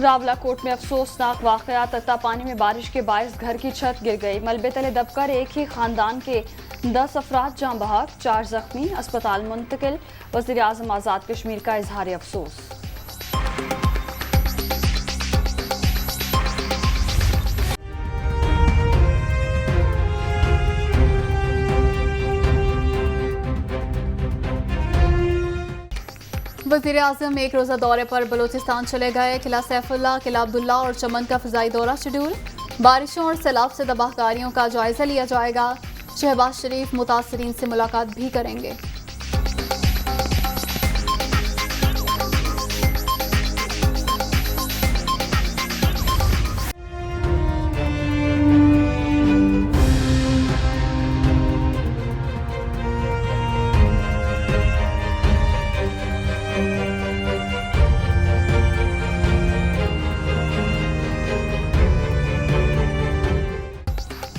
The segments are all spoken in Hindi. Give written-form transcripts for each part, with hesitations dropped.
रावलाकोट में अफसोसनाक वाकया। तत्तापानी में बारिश के बायस घर की छत गिर गई। मलबे तले दबकर एक ही खानदान के 10 अफराद जाँ बहक, 4 जख्मी, अस्पताल मुंतकिल। वज़ीर आज़म आज़ाद कश्मीर का इजहार अफसोस। वज़ीर आज़म एक रोज़ा दौरे पर बलूचिस्तान चले गए। किला सैफुल्ला, किला अब्दुल्ला और चमन का फ़िज़ाई दौरा शेड्यूल। बारिशों और सैलाब से तबाहकारियों का जायज़ा लिया जाएगा। शहबाज शरीफ मुतासरीन से मुलाकात भी करेंगे।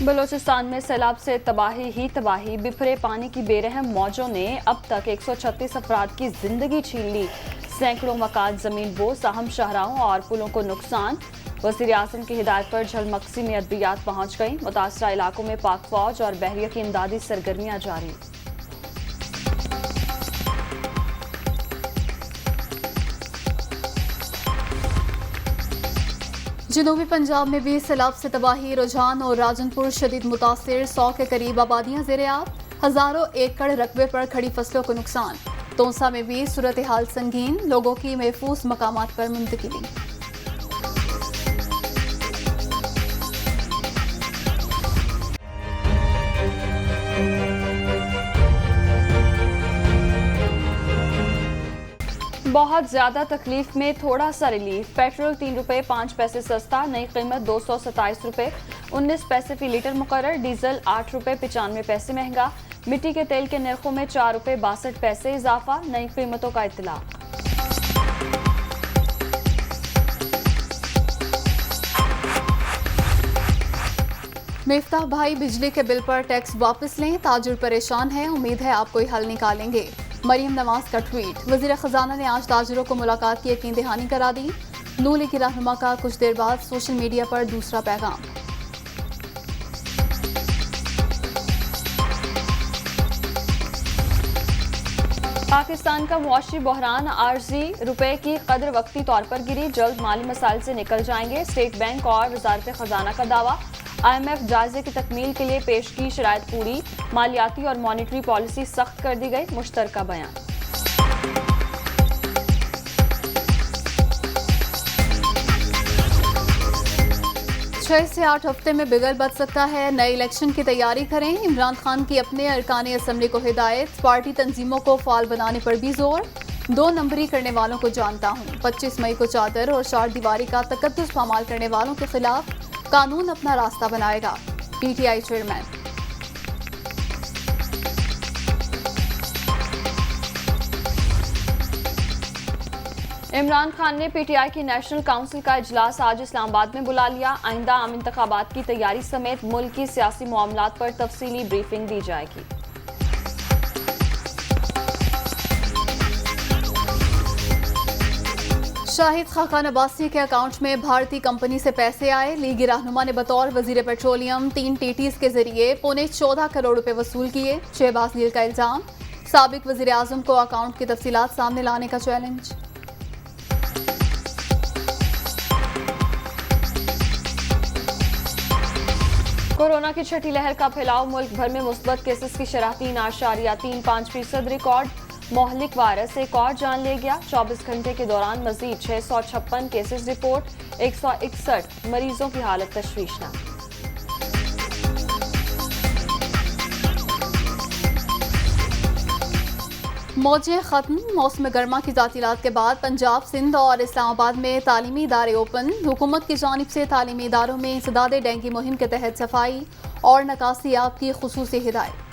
बलूचिस्तान में सैलाब से तबाही ही तबाही। बिफरे पानी की बेरहम मौजों ने अब तक 136 अफराद की जिंदगी छीन ली। सैकड़ों मकान जमीन बोस, अहम शहराओं और पुलों को नुकसान। वज़ीर आज़म की हिदायत पर झलमक्सी में अद्वियात पहुंच गई। मुतासरा इलाकों में पाक फौज और बहरिया की इमदादी सरगर्मियां जारी। जनूबी पंजाब में भी सैलाब से तबाही। रुझान और राजनपुर शदीद मुतासिर, 100 के करीब आबादियां ज़ेर-ए-आब। हज़ारों एकड़ रकबे पर खड़ी फसलों को नुकसान। तोंसा में भी सूरत हाल संगीन, लोगों की महफूज मकामात पर मुंतकिली। बहुत ज्यादा तकलीफ में थोड़ा सा रिलीफ। पेट्रोल 3 रुपये 5 पैसे सस्ता, नई कीमत 227 रुपये 19 पैसे फी लीटर मुकर्रर। डीजल 8 रुपये 95 पैसे महंगा। मिट्टी के तेल के नरखों में 4 रुपये 62 पैसे इजाफा। नई कीमतों का इत्तला। मिफ्ताह भाई बिजली के बिल पर टैक्स वापस लें, ताजुर परेशान है, उम्मीद है आप कोई हल निकालेंगे। मरीम नवाज का ट्वीट। वज़ीर ख़जाना ने आज ताजिरों को मुलाकात की यकीन दहानी करा दी। नून लीग की रहनुमा का कुछ देर बाद सोशल मीडिया पर दूसरा पैगाम। पाकिस्तान का मुआशी बहरान आर्जी। रुपए की कदर वक्ती तौर पर गिरी, जल्द माली मसाइल से निकल जाएंगे। स्टेट बैंक और वजारत खजाना का दावा। IMF जायजे की तकमील के लिए पेश की शराइत पूरी। मालियाती और मॉनिटरी पॉलिसी सख्त कर दी गई, मुश्तरका बयान। छह से 8 हफ्ते में बिगड़ बच सकता है, नए इलेक्शन की तैयारी करें। इमरान खान की अपने अरकान असम्बली को हिदायत। पार्टी तंजीमों को फाल बनाने पर भी जोर। 2 नंबरी करने वालों को जानता हूँ। 25 मई को चादर और 4 दीवारी का तकद्दुस पामाल करने वालों के खिलाफ कानून अपना रास्ता बनाएगा। PTI chairman. इमरान खान ने PTI की नेशनल काउंसिल का इजलास आज इस्लामाबाद में बुला लिया। आइंदा आम इंतखाबात की तैयारी समेत मुल्क की सियासी मामलात पर तफसीली ब्रीफिंग दी जाएगी। शाहिद खाकान अब्बासी के अकाउंट में भारतीय कंपनी से पैसे आए। लीगी रहनुमा ने बतौर वजीर पेट्रोलियम 3 TTs के जरिए 14.25 करोड़ रुपए वसूल किए। शहबाज लील का इल्जाम। साबिक वजीर आजम को अकाउंट की तफसीलात सामने लाने का चैलेंज। कोरोना की छठी लहर का फैलाव। मुल्क भर में मुस्बत केसेस की शरह 3.35% रिकॉर्ड। मोहलिक वायरस एक और जान ले गया। 24 घंटे के दौरान मजीद 656 केसेस रिपोर्ट। 161 मरीजों की हालत तशवीशनाक। मौजें खत्म। मौसम गर्मा की तातीलात के बाद पंजाब, सिंध और इस्लामाबाद में तालीमी इदारे ओपन। हुकूमत की जानिब से तालीमी इदारों में इंसदाद डेंगू मुहिम के तहत सफाई और नकासियाब की खुसूसी हिदायत।